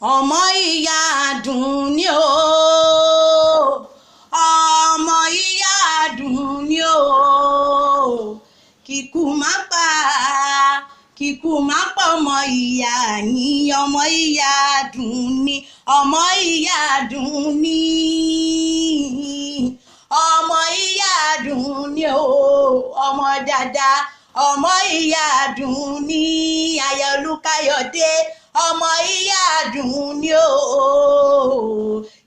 ọmọ ìyá Àdùnní o, ọmọ ìyá Àdùnní o, kíkú má pa ọmọ ìyá yín, ọmọ ìyá Àdùnní, ọmọ ìyá Àdùnní, ọmọ ìyá Àdùnní o, ọmọ dáadáa, ọmọ ìyá Àdùnní, aya Olúkáyọ̀dé, ọmọ ìyá Àdùnní o,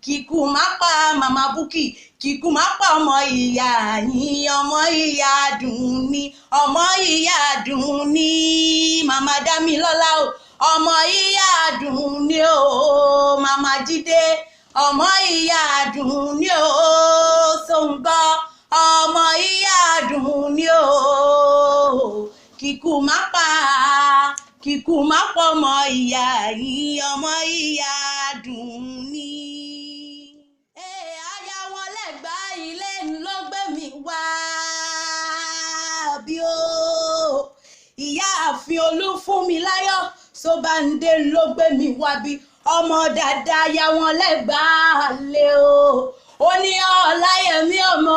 kíkú má pa màmá Búkì, kíkú má pa ọmọ ìyá yín, ọmọ ìyá Àdùnní, ọmọ ìyá Àdùnní, màmá Dámilọ́lá o, ọmọ ìyá Àdùnní o, màmá Jídé, ọmọ ìyá Àdùnní o, Sóńgọ́, ọmọ ìyá Àdùnní o, kíkú má pa ọmọ ìyá yín, ọmọ ìyá Àdùnní. Aya wọn lẹ́gbàá ilé ló gbé mi wá bí o, Ìyáàfin Olúfúnmiláyọ̀ Ṣọ́bàndé ló gbé mi wá bí ọmọ dáadáa, aya wọn lẹ́gbàá lé o. Ó ní Ọláyẹmí ọmọ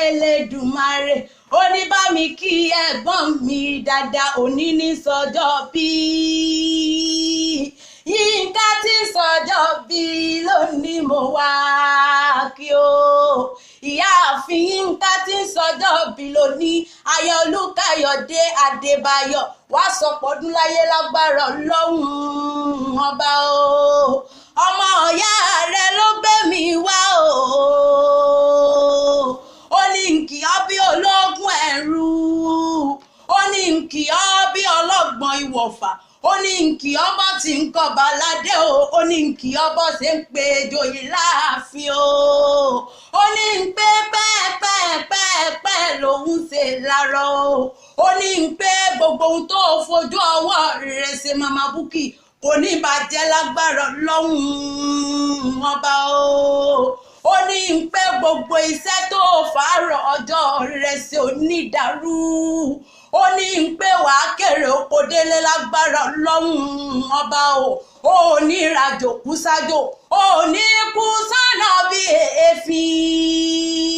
Elédùmarè, ó ní bá mi kí ẹ̀gbọ́n mi dáadáa, òní ní sọjọ́ bí Yínká tí sọjọ́ bí lónìí mo wá kí o. Ìyáàfin Yínká tí sọjọ́ bí lónìí, aya Olúkáyọ̀dé Adébáyọ̀, wá sọpọ̀dún láyé lágbára Ọlọ́run ọba o. Ọmọ ọ̀yá rẹ ló gbé mi wá o, ó ní nkì ọ́ bí ológun ẹ̀rù, ó ní nkì ọ́ bí ọlọ́gbọ́n ìwọ̀fà, ó ní nkì ọ́ bọ́ tí ń kọba ládé o, ó ní nkì ọ́ bọ́ ṣe ń pe joyè láàfin o, ó ní ń pé pẹ́ẹ́pẹ́ẹ́pẹ́ lòun ṣe lárọ́ o, ó ní ń pé gbogbo ohun tó fojú ọwọ́ rẹ̀ ṣe màmá Búkì kò ní bàjẹ́ lágbára Ọlọ́run ọba o. Ó ní ń pé gbogbo iṣẹ́ tó fàárọ̀ ọjọ́ rẹ̀ ṣe onídàrú, ó ní ń pé wàá kéré oko délé lágbára Ọlọ́run ọba o. Ó ní ìrìnàjò kú sájò, ó ní kú sọ́nà bí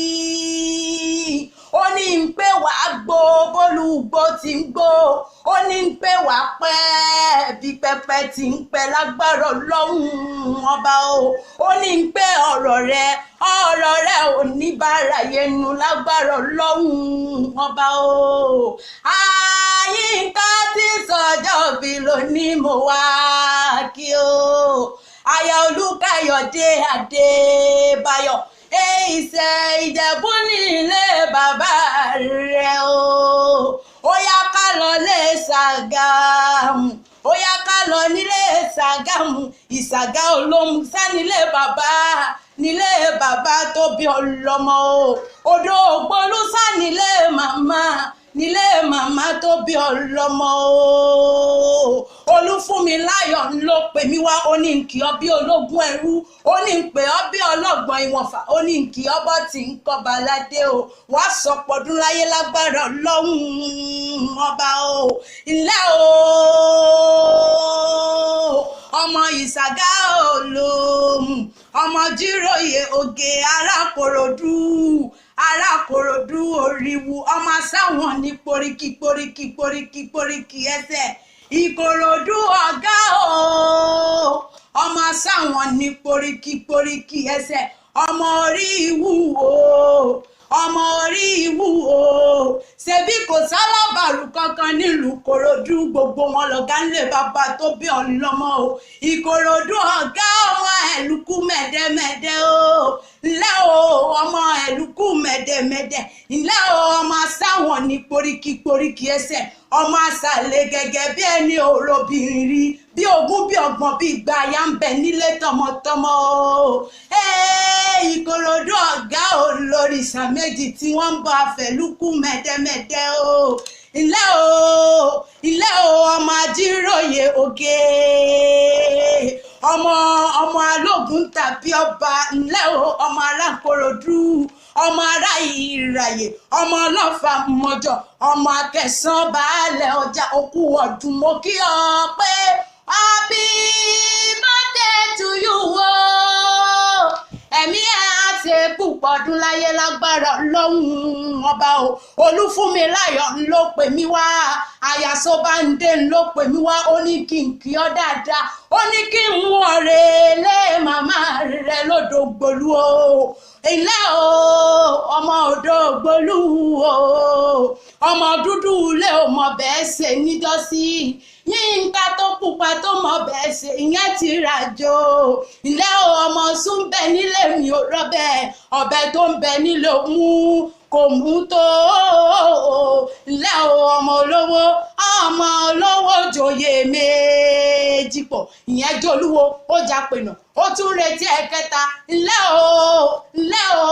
èéfín, ó ní ń pé wàá gbó bólúgbó tí ń gbó, ó ní ń pé wàá pẹ́ bí pẹpẹ tí ń pẹ́ lágbára Ọlọ́run ọba o. Ó ní ń pé ọ̀rọ̀ rẹ ò ní bára yẹnu lágbára Ọlọ́run ọba o. Yínká tí sọjọ́ bí lónìí mo wá kí o. Aya Olúkáyọ̀dé Adébáyọ̀, Ìṣẹ̀ Ìjẹ̀bú nílé bàbá rẹ̀ o. Ó yá ká lọ lé Ṣàgámù, ó yá ká lọ nílé Ṣàgámù, Ìṣàgá Olómù nílé bàbá tó bí ọlọ́mọ o. Odò Ògbólú nílé màmá tó bí ọlọ́mọ o. Olúfúnmiláyọ̀ ló pè mí wá, ó ní nkì ọ́ bí ológun ẹrú, ó ní ń pè ọ́ bí ọlọ́gbọ́n ìwọ̀nfà, ó ní nkì ọ́ bọ́ tí ń kọba ládé o. Wá sọpọ̀dún láyé lágbára Ọlọ́run ọba o. Ilé o, ọmọ Ìṣàgá Olómù, ọmọ Jíròyè Ògè Arákòròdú Oríwu, ọmọ sáwọn ní poríkì ẹsẹ̀ Ìkòròdú ọ̀gá o, ọmọ sáwọn ní poríkì ẹsẹ̀, ọmọ orí ìwú o, ṣebí kò sálábàrù kankan nílùú Kòròdú, gbogbo wọn lọ̀gá ńlẹ̀ bàbá tó bí ọlọ́mọ o. Ìkòròdú ọ̀gá ọmọ ẹ̀lùkú mẹ̀dẹ̀mẹ̀dẹ̀ o, ńlẹ́ o ọmọ ẹ̀lùkú mẹ̀dẹ̀mẹ̀dẹ̀, ńlẹ́ o ọmọ sáwọn ní poríkì ẹsẹ̀, ọmọ àṣàlẹ̀ gẹ́gẹ́ bí ẹni òrobìnrin rí, bí ogún bí ọgbọ̀n bí ìgbà ya ń bẹ nílé tọmọtọmọ o. Ìkòròdú ọ̀gá olórìṣà méjì tí wọ́n ń bọ àfẹ̀lùkù mẹ̀dẹ̀mẹ̀dẹ̀ o. Ilé o ọmọ Ajíròyè Ògè, ọmọ alógun tàbí ọba, ńlẹ́ o ọmọ Arákòròdú, ọmọ ará Ìràyè, ọmọ Ọlọ́fà mọ́jọ, ọmọ Akẹ̀sán baálẹ̀ ọjà, òkú ọdún mo kí ọ pé happy birthday ṣàdún láyé lágbára Ọlọ́run ọba o. Olúfúnmiláyọ̀ ló pè mí wá, Àyàsọ́bándé ló pè mí wá, ó ní kí n kí ọ dáadáa, ó ní kí n wọ́n relé màmá rẹ̀ lódògbòlú o. Ilé o ọmọ Òdògbòlú o, ọmọ dúdú ilé ò mọ bẹ́ẹ̀ ṣe níjọ́sí, Yínká tó pupa tó mọ bẹ́ẹ̀ ṣe ìyẹn ti ràjò. Ilé o ọmọ Súnbẹ nílé mi ò rọ́bẹ̀, ọ̀bẹ tó ń bẹ nílé òun kò mú tó. Ilé o ọmọ olówó joyè méjì pọ̀, ìyẹn jolúwo ó jápẹ̀nà ó tún retí ẹ̀kẹta. Ilé o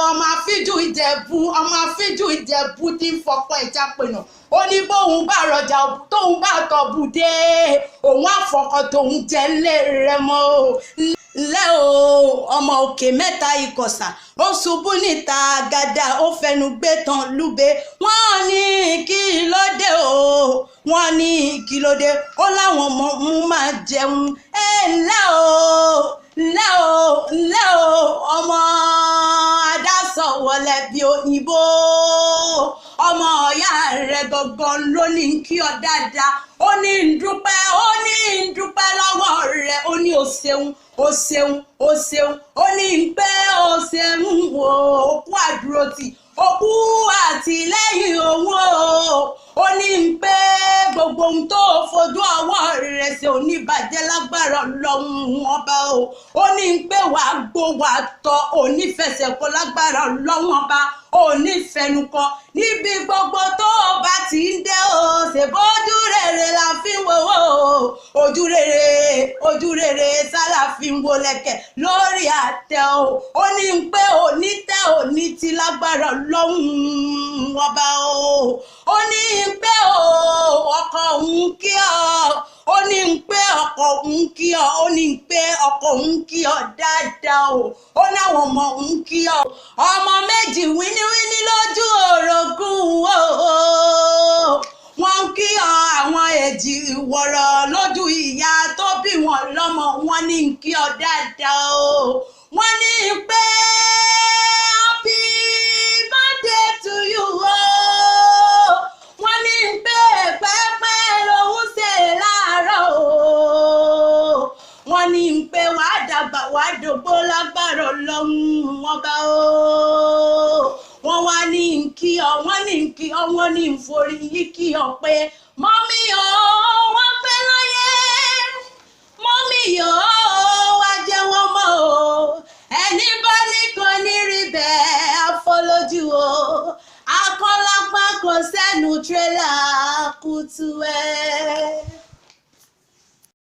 ọmọ afíjú Ìjẹ̀bú tí ń fọkọ ìjápẹ̀nà, ó ní bóun bá rọjà tóun bá tọ̀bù dé òun àfọkọ tóun jẹ́ ńlẹ̀ rẹ̀ mọ́ o. Ilé o ọmọ Òkè Mẹ́ta Ìkọ̀sà, ó ṣubú níta gàdá ó fẹnu gbé tán lúbe. Wọ́n ní kí ló dé o, wọ́n ní kí ló dé, ó láwọn ọmọ òun máa jẹun. Ńlẹ́ o ọmọ Adásọ̀wọlẹ̀ bí òyìnbó, ọmọ ọ̀yá rẹ̀ gangan ló ní kí ọ dáadáa, ó ní ń dúpẹ́ lọ́wọ́ rẹ̀, ó ní o ṣeun, ó ní ń pé o ṣeun o, òkú àdúrótì, òkú àtìlẹ́yìn òun o, ó ní ń pé gbogbo ohun tó fojú ọwọ́ rẹ̀ ṣe ò ní bàjẹ́ lágbára Ọlọ́run ọba o, ó ní ń pé wàá gbó wàá tọ́, ò ní fẹsẹ̀ kọ lágbára Ọlọ́run ọba, ò ní fẹnu kọ níbi gbogbo tó o bá ti ń dé o. Ṣèbójú rere la fi ń wo o, ojú rere sálà fi ń wo lẹ̀kẹ̀ lórí àtẹ o, ó ní ń pé òní tẹ́ òní ti lágbára Ọlọ́run ọba o, ó ní ń pé ọkọ òun kí ọ, ó ní ń pé ọkọ òun kí ọ, ó ní ń pé ọkọ òun kí ọ dáadáa o, ó náwọn ọmọ òun kí ọ, ọmọ méjì wíníwíní lójú orogún o, wọ́n kí ọ àwọn èjì wọ̀rọ̀ lójú ìyá tó bí wọn lọ́mọ, wọ́n ní ń kí ọ dáadáa o, wọ́n ní pé happy birthday to you o, wọ́n ní pé pẹ́pẹ́ lòun ṣe láàárọ̀ o, wọ́n ní pé wàá dàgbà wàá dògbó lágbára Ọlọ́run ọba o, wọ́n wá ní kí ọ, wọ́n ní kí ọ, wọ́n ní forí yí kí ọ pé mọ́mí o wọ́n pẹ́ láyé, mọ́mí o wá jẹ́ wọ́n mọ́ o, ẹni bá nìkan ní rí bẹ́ẹ̀ afọlójú o, akọ́lápá kò sẹ́nu tírélà kùtù ẹ̀.